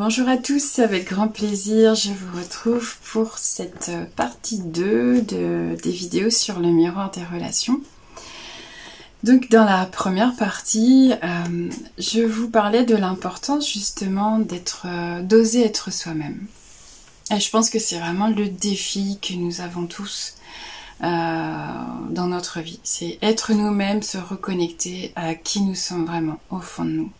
Bonjour à tous, avec grand plaisir, je vous retrouve pour cette partie 2 des vidéos sur le miroir des relations. Donc dans la première partie, je vous parlais de l'importance justement d'oser être soi-même. Et je pense que c'est vraiment le défi que nous avons tous dans notre vie. C'est être nous-mêmes, se reconnecter à qui nous sommes vraiment au fond de nous.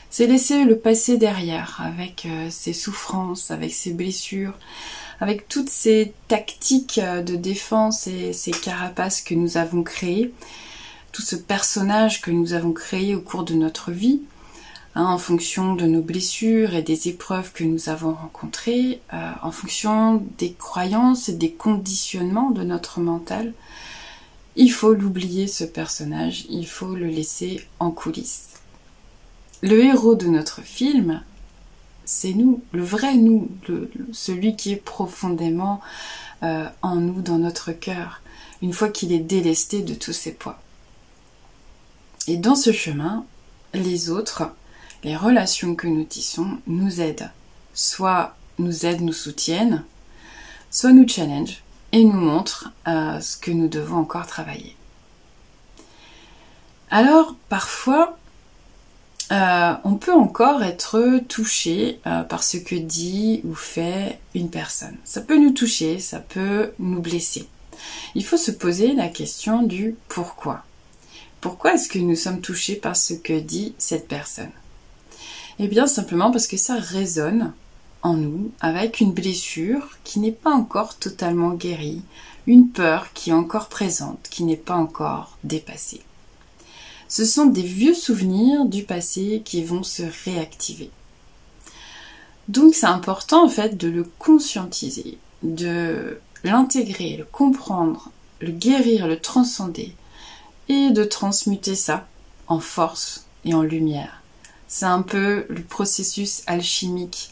C'est laisser le passé derrière, avec ses souffrances, avec ses blessures, avec toutes ces tactiques de défense et ces carapaces que nous avons créées, tout ce personnage que nous avons créé au cours de notre vie, en fonction de nos blessures et des épreuves que nous avons rencontrées, en fonction des croyances et des conditionnements de notre mental. Il faut l'oublier, ce personnage, il faut le laisser en coulisses. Le héros de notre film, c'est nous, le vrai nous, celui qui est profondément en nous, dans notre cœur, une fois qu'il est délesté de tous ses poids. Et dans ce chemin, les autres, les relations que nous tissons, nous aident. Soit nous aident, nous soutiennent, soit nous challenge et nous montrent ce que nous devons encore travailler. Alors, parfois, on peut encore être touché par ce que dit ou fait une personne. Ça peut nous toucher, ça peut nous blesser. Il faut se poser la question du pourquoi. Pourquoi est-ce que nous sommes touchés par ce que dit cette personne? Eh bien simplement parce que ça résonne en nous avec une blessure qui n'est pas encore totalement guérie, une peur qui est encore présente, qui n'est pas encore dépassée. Ce sont des vieux souvenirs du passé qui vont se réactiver. Donc c'est important en fait de le conscientiser, de l'intégrer, le comprendre, le guérir, le transcender et de transmuter ça en force et en lumière. C'est un peu le processus alchimique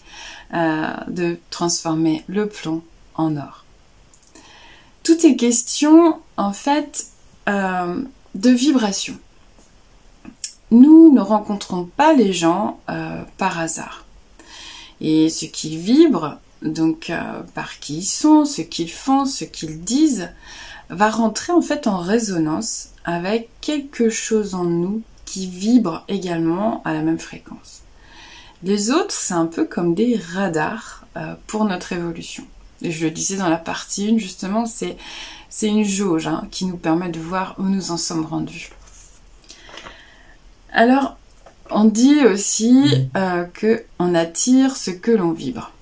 de transformer le plomb en or. Tout est question en fait de vibration. Nous ne rencontrons pas les gens par hasard. Et ce qu'ils vibrent, donc par qui ils sont, ce qu'ils font, ce qu'ils disent, va rentrer en fait en résonance avec quelque chose en nous qui vibre également à la même fréquence. Les autres, c'est un peu comme des radars pour notre évolution. Et je le disais dans la partie 1, justement, c'est une jauge qui nous permet de voir où nous en sommes rendus. Alors, on dit aussi qu'on attire ce que l'on vibre.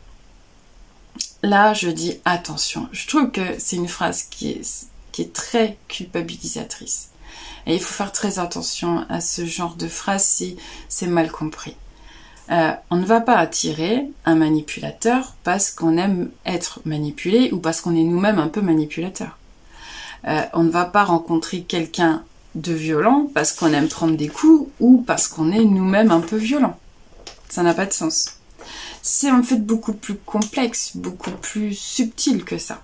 Là, je dis attention. Je trouve que c'est une phrase qui est très culpabilisatrice. Et il faut faire très attention à ce genre de phrase si c'est mal compris. On ne va pas attirer un manipulateur parce qu'on aime être manipulé ou parce qu'on est nous-mêmes un peu manipulateur. On ne va pas rencontrer quelqu'un de violent parce qu'on aime prendre des coups ou parce qu'on est nous-mêmes un peu violent. Ça n'a pas de sens. C'est en fait beaucoup plus complexe, beaucoup plus subtil que ça.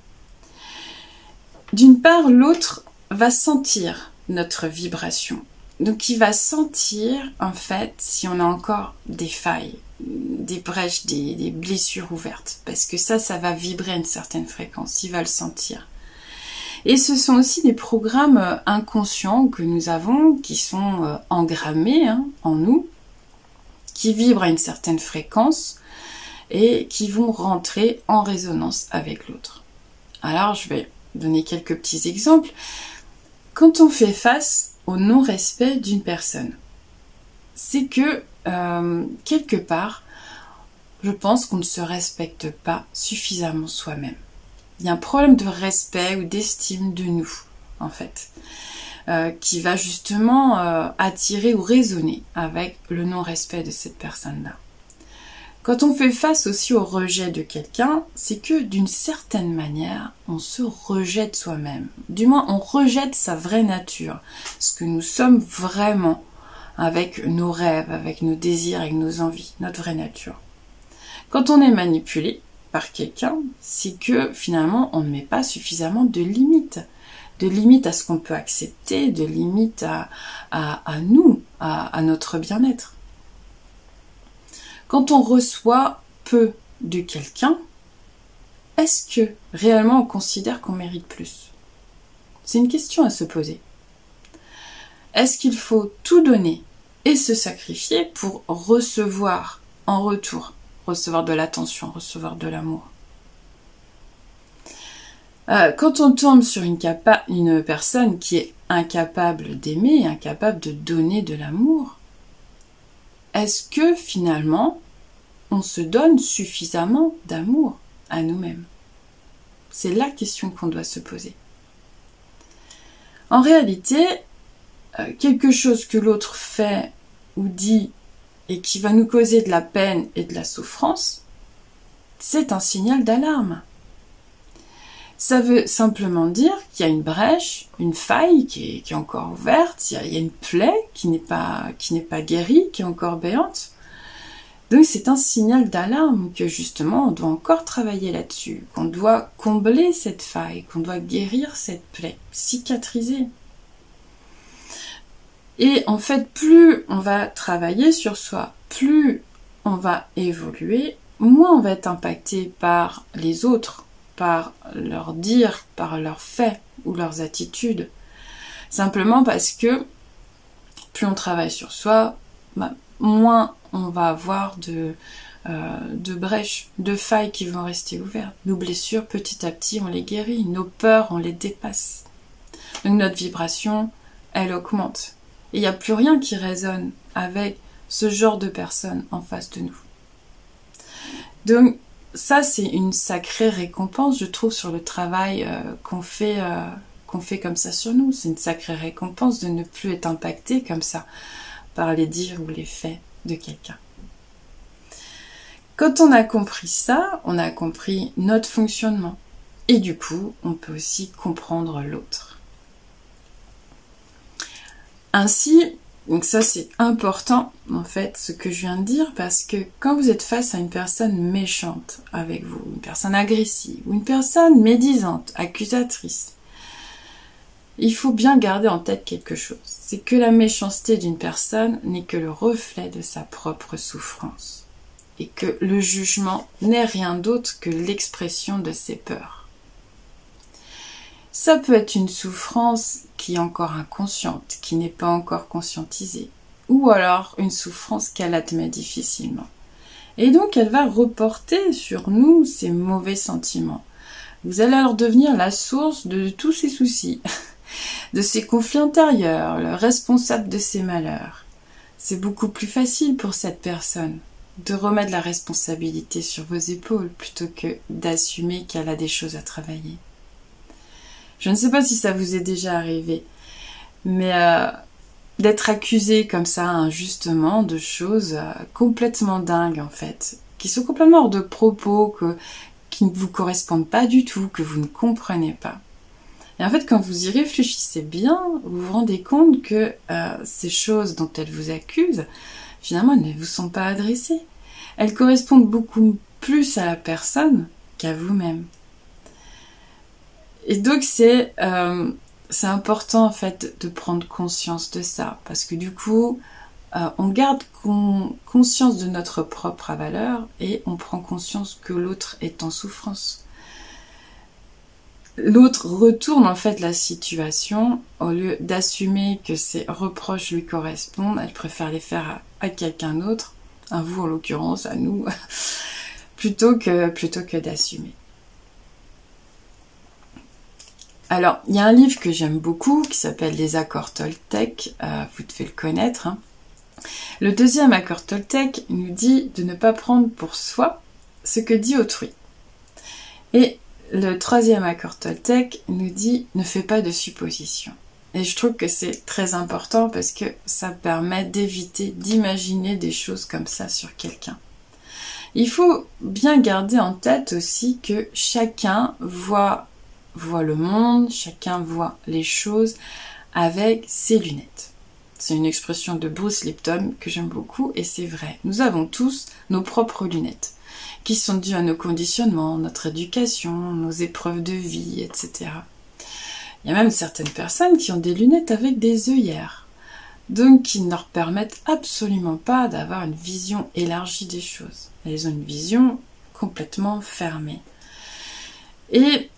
D'une part, l'autre va sentir notre vibration. Donc il va sentir en fait si on a encore des failles, des brèches, des blessures ouvertes. Parce que ça va vibrer à une certaine fréquence, il va le sentir. Et ce sont aussi des programmes inconscients que nous avons, qui sont engrammés en nous, qui vibrent à une certaine fréquence et qui vont rentrer en résonance avec l'autre. Alors, je vais donner quelques petits exemples. Quand on fait face au non-respect d'une personne, c'est que, quelque part, je pense qu'on ne se respecte pas suffisamment soi-même. Il y a un problème de respect ou d'estime de nous, en fait, qui va justement attirer ou résonner avec le non-respect de cette personne-là. Quand on fait face aussi au rejet de quelqu'un, c'est que d'une certaine manière, on se rejette soi-même. Du moins, on rejette sa vraie nature, ce que nous sommes vraiment, avec nos rêves, avec nos désirs, avec nos envies, notre vraie nature. Quand on est manipulé par quelqu'un, c'est que finalement on ne met pas suffisamment de limites à ce qu'on peut accepter, de limites à nous, à notre bien-être. Quand on reçoit peu de quelqu'un, est-ce que réellement on considère qu'on mérite plus? C'est une question à se poser. Est-ce qu'il faut tout donner et se sacrifier pour recevoir en retour, recevoir de l'attention, recevoir de l'amour? Quand on tombe sur une personne qui est incapable d'aimer, incapable de donner de l'amour, est-ce que finalement on se donne suffisamment d'amour à nous-mêmes? C'est la question qu'on doit se poser. En réalité, quelque chose que l'autre fait ou dit et qui va nous causer de la peine et de la souffrance, c'est un signal d'alarme. Ça veut simplement dire qu'il y a une brèche, une faille qui est encore ouverte, il y a une plaie qui n'est pas guérie, qui est encore béante. Donc c'est un signal d'alarme que justement on doit encore travailler là-dessus, qu'on doit combler cette faille, qu'on doit guérir cette plaie, cicatriser. Et en fait, plus on va travailler sur soi, plus on va évoluer, moins on va être impacté par les autres, par leurs dires, par leurs faits ou leurs attitudes. Simplement parce que plus on travaille sur soi, moins on va avoir de brèches, de failles qui vont rester ouvertes. Nos blessures, petit à petit, on les guérit. Nos peurs, on les dépasse. Donc notre vibration, elle augmente. Et il n'y a plus rien qui résonne avec ce genre de personnes en face de nous. Donc ça, c'est une sacrée récompense, je trouve, sur le travail qu'on fait comme ça sur nous. C'est une sacrée récompense de ne plus être impacté comme ça par les dires ou les faits de quelqu'un. Quand on a compris ça, on a compris notre fonctionnement. Et du coup, on peut aussi comprendre l'autre. Ainsi, donc ça c'est important en fait ce que je viens de dire, parce que quand vous êtes face à une personne méchante avec vous, une personne agressive ou une personne médisante, accusatrice, il faut bien garder en tête quelque chose, c'est que la méchanceté d'une personne n'est que le reflet de sa propre souffrance et que le jugement n'est rien d'autre que l'expression de ses peurs. Ça peut être une souffrance qui est encore inconsciente, qui n'est pas encore conscientisée, ou alors une souffrance qu'elle admet difficilement. Et donc elle va reporter sur nous ces mauvais sentiments. Vous allez alors devenir la source de tous ses soucis, de ses conflits intérieurs, le responsable de ses malheurs. C'est beaucoup plus facile pour cette personne de remettre la responsabilité sur vos épaules plutôt que d'assumer qu'elle a des choses à travailler. Je ne sais pas si ça vous est déjà arrivé, mais d'être accusé comme ça injustement de choses complètement dingues en fait, qui sont complètement hors de propos, qui ne vous correspondent pas du tout, que vous ne comprenez pas. Et en fait, quand vous y réfléchissez bien, vous vous rendez compte que ces choses dont elle vous accuse, finalement, elles ne vous sont pas adressées. Elles correspondent beaucoup plus à la personne qu'à vous-même. Et donc c'est important en fait de prendre conscience de ça, parce que du coup on garde conscience de notre propre valeur et on prend conscience que l'autre est en souffrance. L'autre retourne en fait la situation, au lieu d'assumer que ses reproches lui correspondent, elle préfère les faire à quelqu'un d'autre, à vous en l'occurrence, à nous, plutôt que d'assumer. Alors, il y a un livre que j'aime beaucoup qui s'appelle Les accords Toltec, vous devez le connaître. Hein. Le deuxième accord Toltec nous dit de ne pas prendre pour soi ce que dit autrui. Et le troisième accord Toltec nous dit ne fais pas de suppositions. Et je trouve que c'est très important parce que ça permet d'éviter d'imaginer des choses comme ça sur quelqu'un. Il faut bien garder en tête aussi que chacun voit le monde, chacun voit les choses avec ses lunettes. C'est une expression de Bruce Lipton que j'aime beaucoup et c'est vrai. Nous avons tous nos propres lunettes qui sont dues à nos conditionnements, notre éducation, nos épreuves de vie, etc. Il y a même certaines personnes qui ont des lunettes avec des œillères. donc qui ne leur permettent absolument pas d'avoir une vision élargie des choses. Elles ont une vision complètement fermée. Et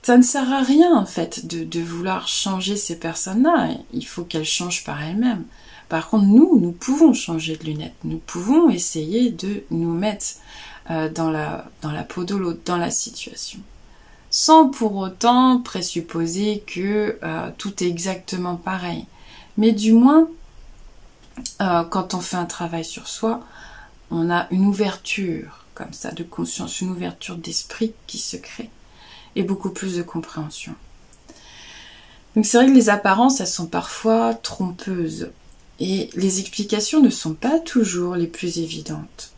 ça ne sert à rien en fait de vouloir changer ces personnes-là. Il faut qu'elles changent par elles-mêmes. Par contre, nous pouvons changer de lunettes. Nous pouvons essayer de nous mettre dans la peau de l'autre, dans la situation. Sans pour autant présupposer que tout est exactement pareil. Mais du moins, quand on fait un travail sur soi, on a une ouverture comme ça de conscience, une ouverture d'esprit qui se crée et beaucoup plus de compréhension. Donc c'est vrai que les apparences, elles sont parfois trompeuses et les explications ne sont pas toujours les plus évidentes.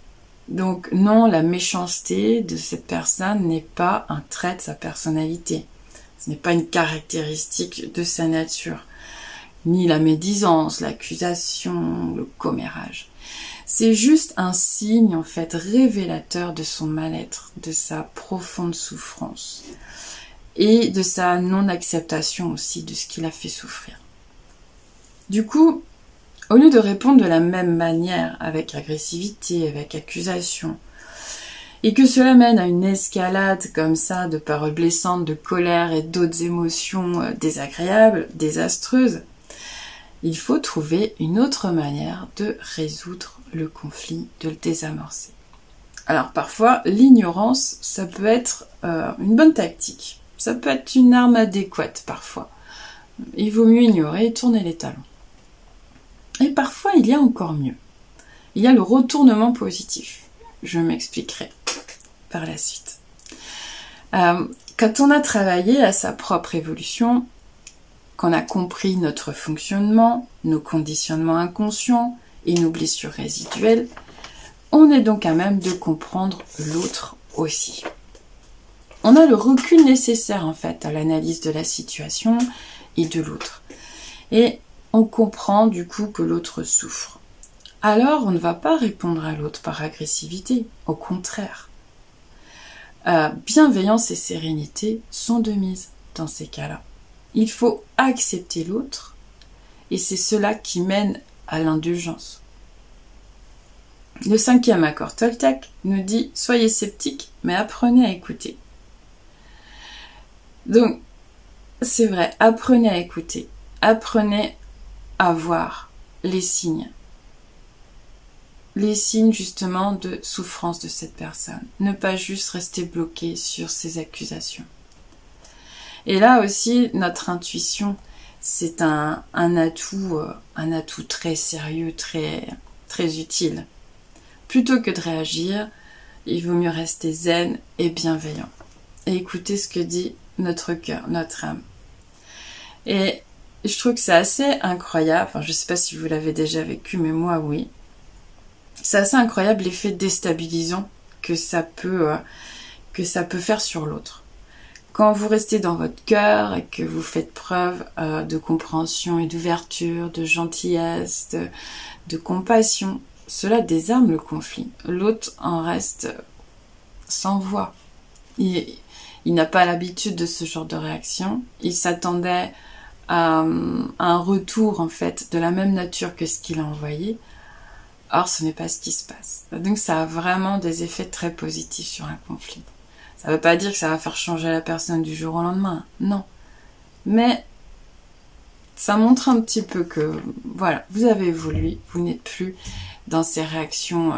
Donc non, la méchanceté de cette personne n'est pas un trait de sa personnalité. Ce n'est pas une caractéristique de sa nature. Ni la médisance, l'accusation, le commérage. C'est juste un signe en fait révélateur de son mal-être, de sa profonde souffrance et de sa non-acceptation aussi de ce qui l'a fait souffrir. Du coup, au lieu de répondre de la même manière, avec agressivité, avec accusation, et que cela mène à une escalade comme ça de paroles blessantes, de colère et d'autres émotions désagréables, désastreuses, il faut trouver une autre manière de résoudre le conflit, de le désamorcer. Alors parfois, l'ignorance, ça peut être une bonne tactique. Ça peut être une arme adéquate parfois. Il vaut mieux ignorer et tourner les talons. Et parfois, il y a encore mieux. Il y a le retournement positif. Je m'expliquerai par la suite. Quand on a travaillé à sa propre évolution, qu'on a compris notre fonctionnement, nos conditionnements inconscients et nos blessures résiduelles, on est donc à même de comprendre l'autre aussi. On a le recul nécessaire en fait à l'analyse de la situation et de l'autre. Et on comprend du coup que l'autre souffre. Alors on ne va pas répondre à l'autre par agressivité, au contraire. Bienveillance et sérénité sont de mise dans ces cas-là. Il faut accepter l'autre et c'est cela qui mène à l'indulgence. Le 5e accord Toltec nous dit « Soyez sceptiques, mais apprenez à écouter ». Donc, c'est vrai, apprenez à écouter, apprenez à voir les signes justement de souffrance de cette personne. Ne pas juste rester bloqué sur ses accusations. Et là aussi, notre intuition, c'est un atout très sérieux, très utile. Plutôt que de réagir, il vaut mieux rester zen et bienveillant. Et écouter ce que dit notre cœur, notre âme. Et je trouve que c'est assez incroyable, enfin je ne sais pas si vous l'avez déjà vécu, mais moi oui. C'est assez incroyable l'effet déstabilisant que ça peut faire sur l'autre. Quand vous restez dans votre cœur et que vous faites preuve de compréhension et d'ouverture, de gentillesse, de compassion, cela désarme le conflit. L'autre en reste sans voix. Il n'a pas l'habitude de ce genre de réaction. Il s'attendait à un retour en fait de la même nature que ce qu'il a envoyé. Or, ce n'est pas ce qui se passe. Donc, ça a vraiment des effets très positifs sur un conflit. Ça ne veut pas dire que ça va faire changer la personne du jour au lendemain. Non. Mais ça montre un petit peu que, voilà, vous avez évolué. Vous n'êtes plus dans ces réactions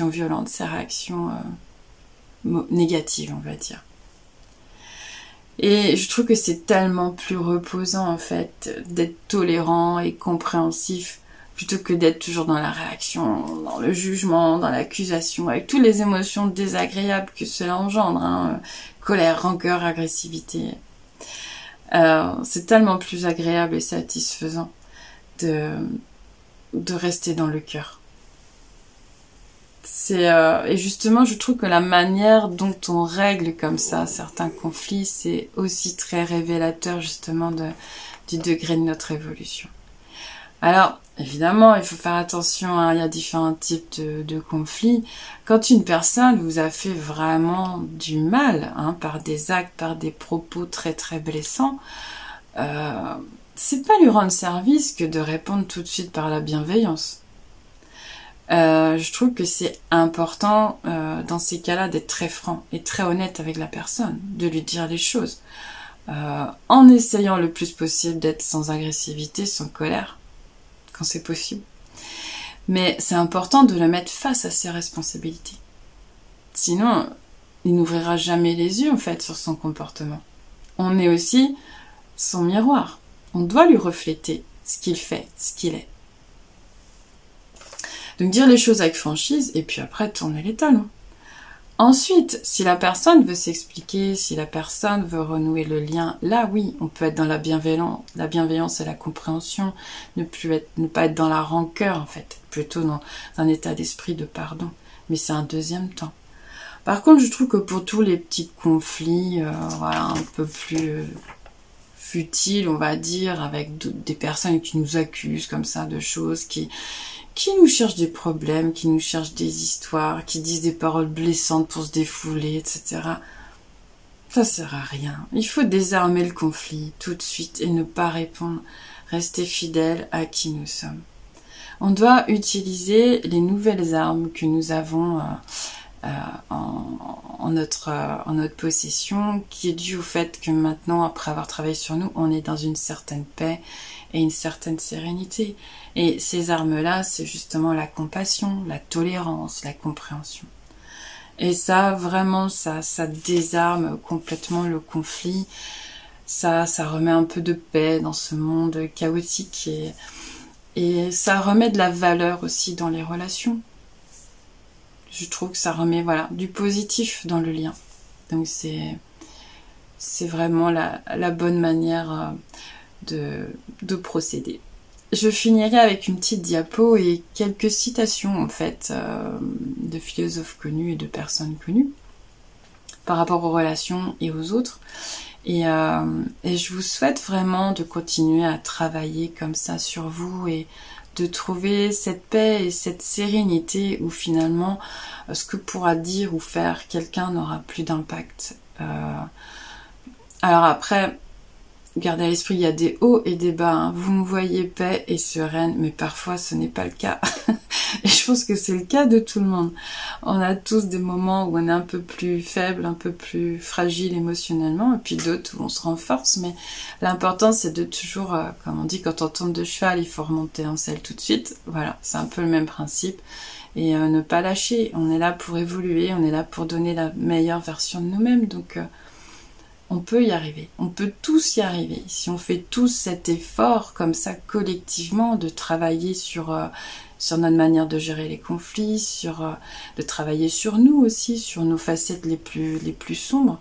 violentes, ces réactions négatives, on va dire. Et je trouve que c'est tellement plus reposant, en fait, d'être tolérant et compréhensif plutôt que d'être toujours dans la réaction, dans le jugement, dans l'accusation, avec toutes les émotions désagréables que cela engendre, hein, colère, rancœur, agressivité. C'est tellement plus agréable et satisfaisant de rester dans le cœur. Et justement, je trouve que la manière dont on règle comme ça certains conflits, c'est aussi très révélateur justement du degré de notre évolution. Alors, évidemment, il faut faire attention, hein, il y a différents types de conflits. Quand une personne vous a fait vraiment du mal, hein, par des actes, par des propos très très blessants, c'est pas lui rendre service que de répondre tout de suite par la bienveillance. Je trouve que c'est important dans ces cas-là d'être très franc et très honnête avec la personne, de lui dire les choses, en essayant le plus possible d'être sans agressivité, sans colère, quand c'est possible. Mais c'est important de le mettre face à ses responsabilités. Sinon, il n'ouvrira jamais les yeux en fait sur son comportement. On est aussi son miroir. On doit lui refléter ce qu'il fait, ce qu'il est. Donc dire les choses avec franchise et puis après tourner les talons. Ensuite, si la personne veut s'expliquer, si la personne veut renouer le lien, là oui, on peut être dans la bienveillance et la compréhension, ne pas être dans la rancœur en fait, plutôt dans un état d'esprit de pardon. Mais c'est un deuxième temps. Par contre, je trouve que pour tous les petits conflits, voilà, un peu plus futiles, on va dire, avec des personnes qui nous accusent comme ça de choses, qui nous cherchent des problèmes, qui nous cherchent des histoires, qui disent des paroles blessantes pour se défouler, etc. Ça sert à rien. Il faut désarmer le conflit tout de suite et ne pas répondre. Rester fidèle à qui nous sommes. On doit utiliser les nouvelles armes que nous avons en notre possession, qui est due au fait que maintenant, après avoir travaillé sur nous, on est dans une certaine paix et une certaine sérénité. Et ces armes-là, c'est justement la compassion, la tolérance, la compréhension. Et ça, vraiment, ça désarme complètement le conflit. Ça remet un peu de paix dans ce monde chaotique et ça remet de la valeur aussi dans les relations. Je trouve que ça remet du positif dans le lien. Donc c'est vraiment la bonne manière de procéder. Je finirai avec une petite diapo et quelques citations en fait de philosophes connus et de personnes connues par rapport aux relations et aux autres. Et je vous souhaite vraiment de continuer à travailler comme ça sur vous et de trouver cette paix et cette sérénité où finalement ce que pourra dire ou faire quelqu'un n'aura plus d'impact. Alors après, gardez à l'esprit, il y a des hauts et des bas. Hein. Vous me voyez paix et sereine, mais parfois ce n'est pas le cas. Et je pense que c'est le cas de tout le monde. On a tous des moments où on est un peu plus faible, un peu plus fragile émotionnellement, et puis d'autres où on se renforce. Mais l'important, c'est de toujours, comme on dit, quand on tombe de cheval, il faut remonter en selle tout de suite. Voilà, c'est un peu le même principe. Et ne pas lâcher. On est là pour évoluer, on est là pour donner la meilleure version de nous-mêmes. Donc, on peut y arriver. On peut tous y arriver. Si on fait tous cet effort, comme ça, collectivement, de travailler sur notre manière de gérer les conflits, de travailler sur nous aussi, sur nos facettes les plus sombres,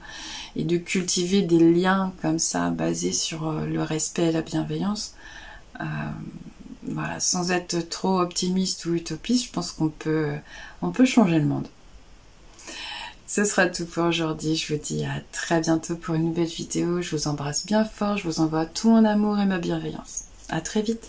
et de cultiver des liens comme ça, basés sur le respect et la bienveillance. Voilà, sans être trop optimiste ou utopiste, je pense qu'on peut changer le monde. Ce sera tout pour aujourd'hui. Je vous dis à très bientôt pour une nouvelle vidéo. Je vous embrasse bien fort. Je vous envoie tout mon amour et ma bienveillance. À très vite.